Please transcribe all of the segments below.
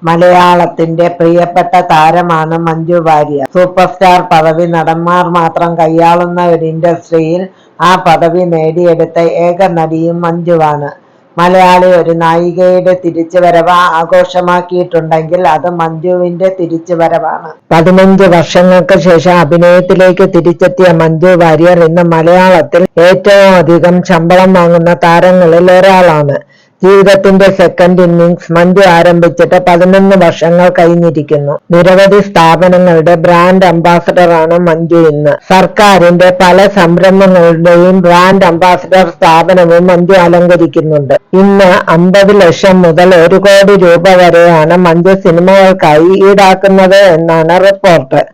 മലയാളത്തിന്റെ പ്രിയപ്പെട്ട താരമാണ് മഞ്ജു വാര്യർ. സൂപ്പർ സ്റ്റാർ പദവി നടന്മാർ മാത്രം കൈയാളുന്ന ഒരു ഇൻഡസ്ട്രിയിൽ ആ പദവി നേടിയെടുത്ത ഏക നടിയും മഞ്ജുവാണ്. മലയാളി ഒരു നായികയുടെ തിരിച്ചുവരവ് ആഘോഷമാക്കിയിട്ടുണ്ടെങ്കിൽ അത് മഞ്ജുവിന്റെ തിരിച്ചുവരവാണ്. 15 വർഷങ്ങൾക്ക് ശേഷം അഭിനയത്തിലേക്ക് തിരിച്ചെത്തിയ മഞ്ജു വാര്യർ ഇന്ന് മലയാളത്തിൽ ഏറ്റവും അധികം ശമ്പളം വാങ്ങുന്ന താരങ്ങളിൽ ഒരാളാണ്. ജീവിതത്തിന്റെ സെക്കൻഡ് ഇന്നിംഗ്സ് മഞ്ജു ആരംഭിച്ചിട്ട് 11 വർഷങ്ങൾ കഴിഞ്ഞിരിക്കുന്നു. നിരവധി സ്ഥാപനങ്ങളുടെ ബ്രാൻഡ് അംബാസഡറാണ് മഞ്ജു ഇന്ന്. സർക്കാരിന്റെ പല സംരംഭങ്ങളുടെയും ബ്രാൻഡ് അംബാസഡർ സ്ഥാപനവും മഞ്ജു അലങ്കരിക്കുന്നുണ്ട്. ഇന്ന് 50 ലക്ഷം മുതൽ 1 കോടി രൂപ വരെയാണ് മഞ്ജു സിനിമകൾക്കായി ഈടാക്കുന്നത് എന്നാണ് റിപ്പോർട്ട്.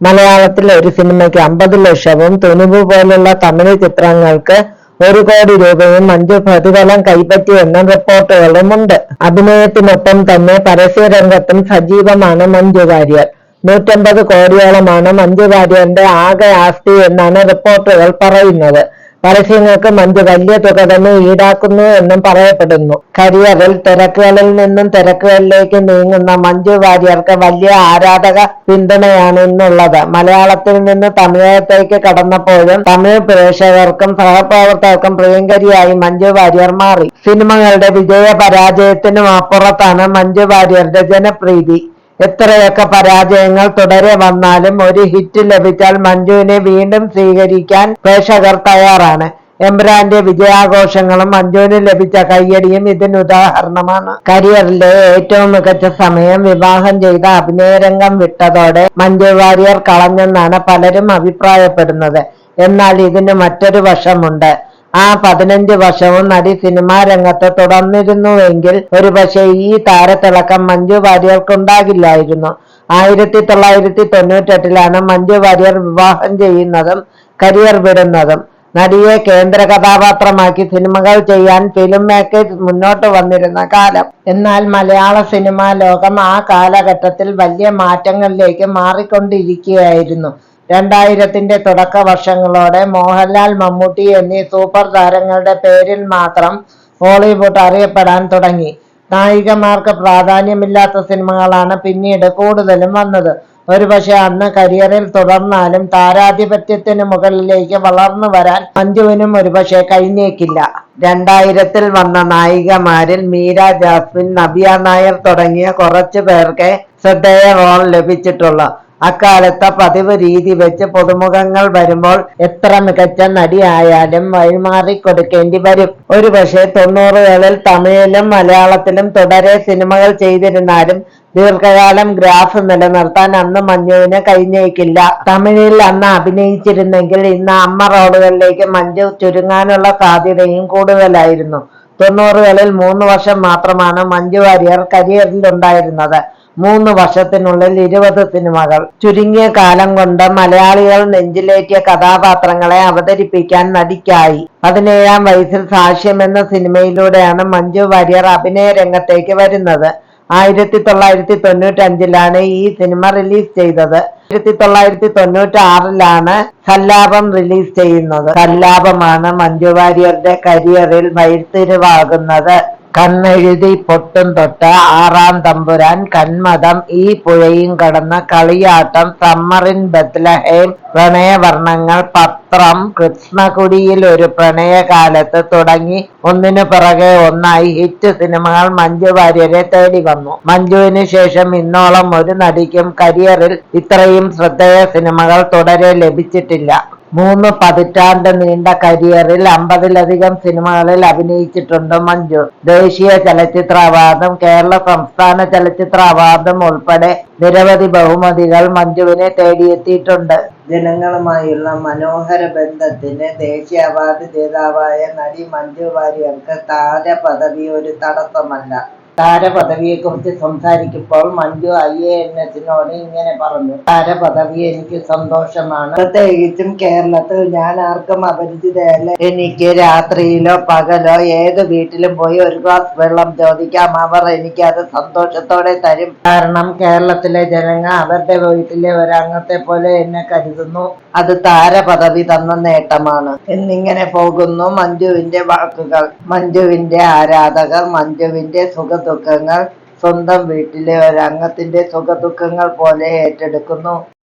മലയാളത്തിൽ ഒരു സിനിമയ്ക്ക് 50 ലക്ഷവും തുനുവ് പോലുള്ള തമിഴ് ചിത്രങ്ങൾക്ക് 1 കോടി രൂപയും മഞ്ജു പ്രതിഫലം കൈപ്പറ്റിയെന്നും റിപ്പോർട്ടുകളുമുണ്ട്. അഭിനയത്തിനൊപ്പം തന്നെ പരസ്യരംഗത്തും സജീവമാണ് മഞ്ജു വാര്യർ. 150 കോടിയോളമാണ് മഞ്ജു വാര്യരുടെ ആകെ ആസ്തി എന്നാണ് റിപ്പോർട്ടുകൾ പറയുന്നത്. പരസ്യങ്ങൾക്ക് മഞ്ജു വലിയ തുക തന്നെ ഈടാക്കുന്നു എന്നും പറയപ്പെടുന്നു. കരിയറിൽ തിരക്കുകളിൽ നിന്നും തിരക്കുകളിലേക്ക് നീങ്ങുന്ന മഞ്ജു വാര്യർക്ക് വലിയ ആരാധക പിന്തുണയാണ് ഇന്നുള്ളത്. മലയാളത്തിൽ നിന്ന് തമിഴകത്തേക്ക് കടന്നപ്പോഴും തമിഴ് പ്രേക്ഷകർക്കും സഹപ്രവർത്തകർക്കും പ്രിയങ്കരിയായി മഞ്ജു വാര്യർ മാറി. സിനിമകളുടെ വിജയ പരാജയത്തിനും അപ്പുറത്താണ് മഞ്ജു വാര്യരുടെ ജനപ്രീതി. എത്രയൊക്കെ പരാജയങ്ങൾ തുടരെ വന്നാലും ഒരു ഹിറ്റ് ലഭിച്ചാൽ മഞ്ജുവിനെ വീണ്ടും സ്വീകരിക്കാൻ പ്രേക്ഷകർ തയ്യാറാണ്. എംബ്രാന്റെ വിജയാഘോഷങ്ങളും മഞ്ജുവിന് ലഭിച്ച കയ്യടിയും ഇതിനുദാഹരണമാണ്. കരിയറിലെ ഏറ്റവും മികച്ച സമയം വിവാഹം ചെയ്ത അഭിനയരംഗം വിട്ടതോടെ മഞ്ജു വാര്യർ കളഞ്ഞെന്നാണ് പലരും അഭിപ്രായപ്പെടുന്നത്. എന്നാൽ ഇതിന് മറ്റൊരു വശമുണ്ട്. ആ 15 വർഷവും നടി സിനിമാ രംഗത്ത് തുടർന്നിരുന്നുവെങ്കിൽ ഒരുപക്ഷെ ഈ താരത്തിളക്കം മഞ്ജു വാര്യർക്കുണ്ടാകില്ലായിരുന്നു. 1998 മഞ്ജു വാര്യർ വിവാഹം ചെയ്യുന്നതും കരിയർ വിടുന്നതും. നടിയെ കേന്ദ്ര കഥാപാത്രമാക്കി സിനിമകൾ ചെയ്യാൻ ഫിലിം മേക്കേഴ്സ് മുന്നോട്ട് വന്നിരുന്ന കാലം. എന്നാൽ മലയാള സിനിമാ ലോകം ആ കാലഘട്ടത്തിൽ വലിയ മാറ്റങ്ങളിലേക്ക് മാറിക്കൊണ്ടിരിക്കുകയായിരുന്നു. 2000ത്തിന്റെ തുടക്ക വർഷങ്ങളോടെ മോഹൻലാൽ, മമ്മൂട്ടി എന്നീ സൂപ്പർ താരങ്ങളുടെ പേരിൽ മാത്രം ഹോളിവുഡ് അറിയപ്പെടാൻ തുടങ്ങി. നായികമാർക്ക് പ്രാധാന്യമില്ലാത്ത സിനിമകളാണ് പിന്നീട് കൂടുതലും വന്നത്. ഒരുപക്ഷെ അന്ന് കരിയറിൽ തുടർന്നാലും താരാധിപത്യത്തിന് മുകളിലേക്ക് വളർന്നു വരാൻ മഞ്ജുവിനും ഒരുപക്ഷെ കഴിഞ്ഞേക്കില്ല. 2000ൽ വന്ന നായികമാരിൽ മീര ജാസ്മിൻ, നവ്യ നായർ തുടങ്ങിയ കുറച്ചു പേർക്ക് ശ്രദ്ധേയ റോൾ ലഭിച്ചിട്ടുള്ളൂ. അക്കാലത്തെ പതിവ് രീതി വെച്ച് പുതുമുഖങ്ങൾ വരുമ്പോൾ എത്ര മികച്ച നടിയായാലും വഴിമാറി കൊടുക്കേണ്ടി വരും. ഒരുപക്ഷെ 90കളിൽ തമിഴിലും മലയാളത്തിലും തുടരെ സിനിമകൾ ചെയ്തിരുന്നാലും ദീർഘകാലം ഗ്രാഫ് നിലനിർത്താൻ അന്ന് മഞ്ജുവിന് കഴിഞ്ഞേക്കില്ല. തമിഴിൽ അന്ന് അഭിനയിച്ചിരുന്നെങ്കിൽ ഇന്ന് അമ്മ റോളുകളിലേക്ക് മഞ്ജു ചുരുങ്ങാനുള്ള സാധ്യതയും കൂടുതലായിരുന്നു. 90കളിൽ 3 വർഷം മാത്രമാണ് മഞ്ജു വാര്യർ കരിയറിലുണ്ടായിരുന്നത്. 3 വർഷത്തിനുള്ളിൽ 20 സിനിമകൾ. ചുരുങ്ങിയ കാലം കൊണ്ട് മലയാളികൾ നെഞ്ചിലേറ്റിയ കഥാപാത്രങ്ങളെ അവതരിപ്പിക്കാൻ നടിക്കായി. 17ാം വയസ്സിൽ സാക്ഷ്യം എന്ന സിനിമയിലൂടെയാണ് മഞ്ജു വാര്യർ അഭിനയ രംഗത്തേക്ക് വരുന്നത്. 1995 ഈ സിനിമ റിലീസ് ചെയ്തത്. 1996 സല്ലാപം റിലീസ് ചെയ്യുന്നത്. സല്ലാപമാണ് മഞ്ജു വാര്യരുടെ കരിയറിൽ വഴിത്തിരിവാകുന്നത്. കണ്ണെഴുതി പൊട്ടും തൊട്ട്, ആറാം തമ്പുരാൻ, കന്മദം, ഈ പുഴയും കടന്ന, കളിയാട്ടം, സമ്മർ ഇൻ ബത്ലഹേം, പ്രണയവർണ്ണങ്ങൾ, പത്രം, കൃഷ്ണകുടിയിൽ ഒരു പ്രണയകാലത്ത് തുടങ്ങി ഒന്നിനു പിറകെ ഒന്നായി ഹിറ്റ് സിനിമകൾ മഞ്ജു വാര്യരെ തേടി വന്നു. മഞ്ജുവിന് ശേഷം ഇന്നോളം ഒരു നടിക്കും കരിയറിൽ ഇത്രയും ശ്രദ്ധേയ സിനിമകൾ തുടരെ ലഭിച്ചിട്ടില്ല. 3 പതിറ്റാണ്ട് നീണ്ട കരിയറിൽ 50ലധികം സിനിമകളിൽ അഭിനയിച്ചിട്ടുണ്ട് മഞ്ജു. ദേശീയ ചലച്ചിത്ര അവാർഡും കേരള സംസ്ഥാന ചലച്ചിത്ര അവാർഡും ഉൾപ്പെടെ നിരവധി ബഹുമതികൾ മഞ്ജുവിനെ തേടിയെത്തിയിട്ടുണ്ട്. ജനങ്ങളുമായുള്ള മനോഹര ബന്ധത്തിന് ദേശീയ അവാർഡ് ജേതാവായ നടി മഞ്ജു വാര്യർക്ക് താരപദവി ഒരു തടസ്സമല്ല. താരപദവിയെക്കുറിച്ച് സംസാരിക്കുമ്പോൾ മഞ്ജു IANSനോട് ഇങ്ങനെ പറഞ്ഞു: താരപദവി എനിക്ക് സന്തോഷമാണ്. പ്രത്യേകിച്ചും കേരളത്തിൽ ഞാൻ ആർക്കും അപരിചിതയല്ല. എനിക്ക് രാത്രിയിലോ പകലോ ഏത് വീട്ടിലും പോയി ഒരു ഗ്ലാസ് വെള്ളം ചോദിക്കാം. അവർ എനിക്ക് അത് സന്തോഷത്തോടെ തരും. കാരണം കേരളത്തിലെ ജനങ്ങൾ അവരുടെ വീട്ടിലെ ഒരംഗത്തെ പോലെ എന്നെ കരുതുന്നു. അത് താരപദവി തന്ന നേട്ടമാണ് എന്നിങ്ങനെ പോകുന്നു മഞ്ജുവിന്റെ വാക്കുകൾ. മഞ്ജുവിന്റെ ആരാധകർ മഞ്ജുവിന്റെ സുഖദുഃഖങ്ങൾ സ്വന്തം വീട്ടിലെ ഒരംഗത്തിന്റെ സുഖദുഃഖങ്ങൾ പോലെ ഏറ്റെടുക്കുന്നു.